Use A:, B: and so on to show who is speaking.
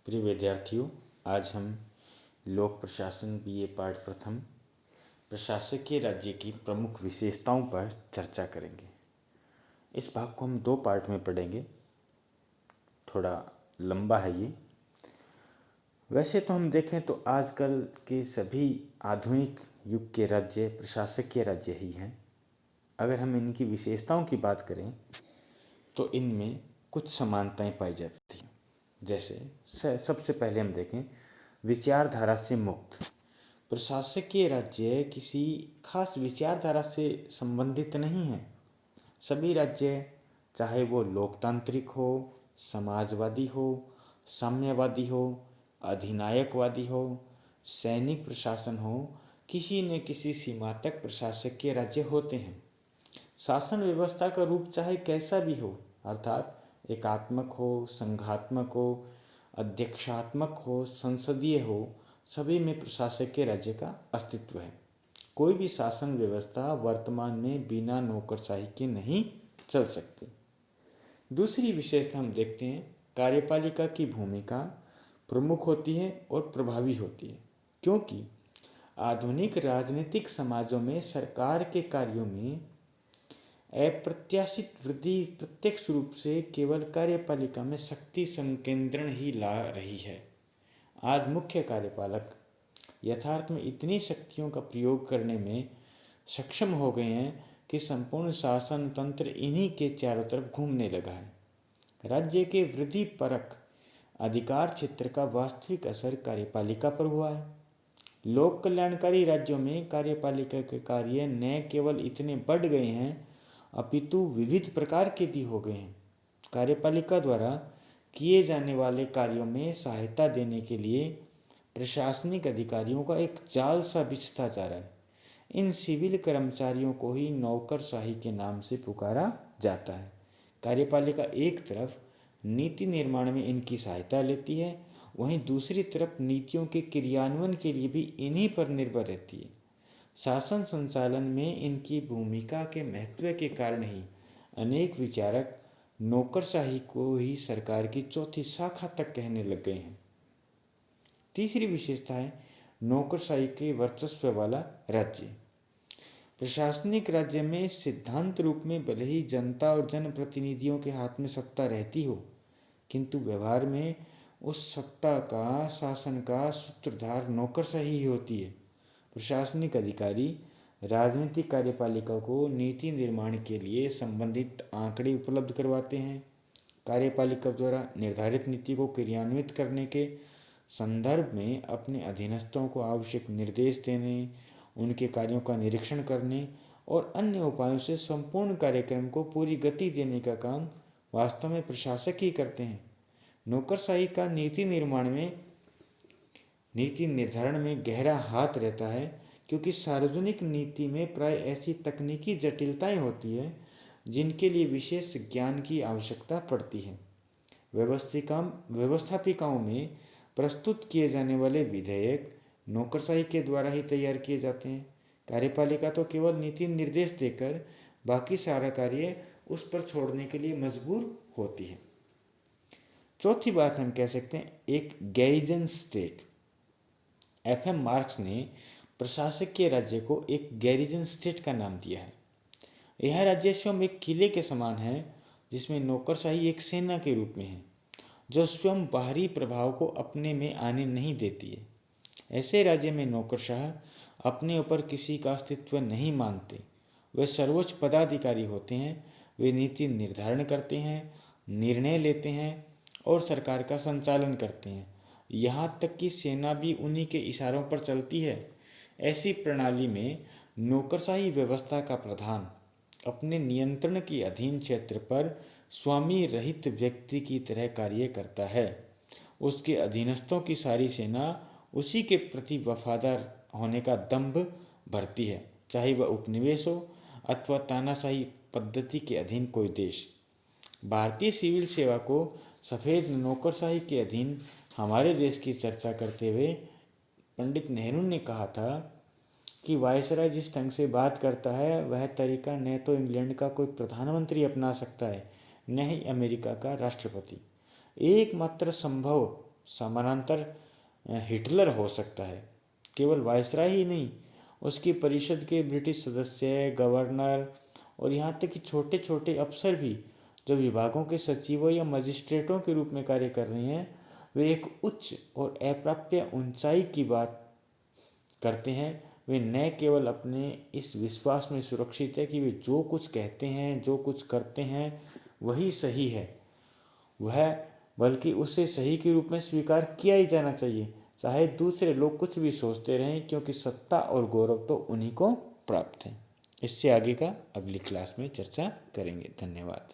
A: प्रिय विद्यार्थियों, आज हम लोक प्रशासन बीए पाठ प्रथम प्रशासकीय राज्य की प्रमुख विशेषताओं पर चर्चा करेंगे। इस भाग को हम 2 पार्ट में पढ़ेंगे। थोड़ा लंबा है ये। वैसे तो हम देखें तो आजकल के सभी आधुनिक युग के राज्य प्रशासकीय राज्य ही हैं। अगर हम इनकी विशेषताओं की बात करें तो इनमें कुछ समानताएं पाई जाती हैं। जैसे सबसे पहले हम देखें विचारधारा से मुक्त। प्रशासकीय राज्य किसी खास विचारधारा से संबंधित नहीं है। सभी राज्य, चाहे वो लोकतांत्रिक हो, समाजवादी हो, साम्यवादी हो, अधिनायकवादी हो, सैनिक प्रशासन हो, किसी न किसी सीमा तक प्रशासकीय राज्य होते हैं। शासन व्यवस्था का रूप चाहे कैसा भी हो, अर्थात एकात्मक हो, संघात्मक हो, अध्यक्षात्मक हो, संसदीय हो, सभी में प्रशासकीय राज्य का अस्तित्व है। कोई भी शासन व्यवस्था वर्तमान में बिना नौकरशाही के नहीं चल सकती। दूसरी विशेषता हम देखते हैं, कार्यपालिका की भूमिका प्रमुख होती है और प्रभावी होती है, क्योंकि आधुनिक राजनीतिक समाजों में सरकार के कार्यों में अप्रत्याशित वृद्धि प्रत्यक्ष रूप से केवल कार्यपालिका में शक्ति संकेंद्रण ही ला रही है। आज मुख्य कार्यपालक यथार्थ में इतनी शक्तियों का प्रयोग करने में सक्षम हो गए हैं कि संपूर्ण शासन तंत्र इन्हीं के चारों तरफ घूमने लगा है। राज्य के वृद्धि परक अधिकार क्षेत्र का वास्तविक असर कार्यपालिका पर हुआ है। लोक कल्याणकारी राज्यों में कार्यपालिका के कार्य न केवल इतने बढ़ गए हैं, अपितु विविध प्रकार के भी हो गए हैं। कार्यपालिका द्वारा किए जाने वाले कार्यों में सहायता देने के लिए प्रशासनिक अधिकारियों का एक जाल सा बिछता जा रहा है। इन सिविल कर्मचारियों को ही नौकरशाही के नाम से पुकारा जाता है। कार्यपालिका एक तरफ नीति निर्माण में इनकी सहायता लेती है, वहीं दूसरी तरफ नीतियों के क्रियान्वयन के लिए भी इन्हीं पर निर्भर रहती है। शासन संचालन में इनकी भूमिका के महत्व के कारण ही अनेक विचारक नौकरशाही को ही सरकार की चौथी शाखा तक कहने लग गए हैं। तीसरी विशेषता है नौकरशाही के वर्चस्व वाला राज्य। प्रशासनिक राज्य में सिद्धांत रूप में भले ही जनता और जनप्रतिनिधियों के हाथ में सत्ता रहती हो, किंतु व्यवहार में उस सत्ता का, शासन का सूत्रधार नौकरशाही ही होती है। प्रशासनिक अधिकारी राजनीतिक कार्यपालिका को नीति निर्माण के लिए संबंधित आंकड़े उपलब्ध करवाते हैं। कार्यपालिका द्वारा निर्धारित नीति को क्रियान्वित करने के संदर्भ में अपने अधीनस्थों को आवश्यक निर्देश देने, उनके कार्यों का निरीक्षण करने और अन्य उपायों से संपूर्ण कार्यक्रम को पूरी गति देने का काम वास्तव में प्रशासक ही करते हैं। नौकरशाही का नीति निर्धारण में गहरा हाथ रहता है, क्योंकि सार्वजनिक नीति में प्राय ऐसी तकनीकी जटिलताएं होती है जिनके लिए विशेष ज्ञान की आवश्यकता पड़ती है। व्यवस्थापिकाओं में प्रस्तुत किए जाने वाले विधेयक नौकरशाही के द्वारा ही तैयार किए जाते हैं। कार्यपालिका तो केवल नीति निर्देश देकर बाकी सारा कार्य उस पर छोड़ने के लिए मजबूर होती है। चौथी बात हम कह सकते हैं एक गैरिजन स्टेट। एफएम मार्क्स ने प्रशासकीय राज्य को एक गैरिजन स्टेट का नाम दिया है। यह राज्य स्वयं एक किले के समान है, जिसमें नौकरशाही एक सेना के रूप में है, जो स्वयं बाहरी प्रभाव को अपने में आने नहीं देती है। ऐसे राज्य में नौकरशाह अपने ऊपर किसी का अस्तित्व नहीं मानते। वे सर्वोच्च पदाधिकारी होते हैं। वे नीति निर्धारण करते हैं, निर्णय लेते हैं और सरकार का संचालन करते हैं। यहाँ तक कि सेना भी उन्हीं के इशारों पर चलती है। ऐसी प्रणाली में नौकरशाही व्यवस्था का प्रधान अपने नियंत्रण के अधीन क्षेत्र पर स्वामी रहित व्यक्ति की तरह कार्य करता है। उसके अधीनस्थों की सारी सेना उसी के प्रति वफादार होने का दंभ भरती है, चाहे वह उपनिवेश हो अथवा तानाशाही पद्धति के अधीन कोई देश। भारतीय सिविल सेवा को सफ़ेद नौकरशाही के अधीन हमारे देश की चर्चा करते हुए पंडित नेहरू ने कहा था कि वायसराय जिस ढंग से बात करता है, वह तरीका न तो इंग्लैंड का कोई प्रधानमंत्री अपना सकता है, न ही अमेरिका का राष्ट्रपति। एकमात्र संभव समानांतर हिटलर हो सकता है। केवल वायसराय ही नहीं, उसकी परिषद के ब्रिटिश सदस्य, गवर्नर और यहाँ तक कि छोटे छोटे अफसर भी जो विभागों के सचिवों या मजिस्ट्रेटों के रूप में कार्य कर रहे हैं, वे एक उच्च और अप्राप्य ऊंचाई की बात करते हैं। वे न केवल अपने इस विश्वास में सुरक्षित है कि वे जो कुछ कहते हैं, जो कुछ करते हैं वही सही है, वह बल्कि उसे सही के रूप में स्वीकार किया ही जाना चाहिए, चाहे दूसरे लोग कुछ भी सोचते रहें, क्योंकि सत्ता और गौरव तो उन्हीं को प्राप्त है। इससे आगे का अगली क्लास में चर्चा करेंगे। धन्यवाद।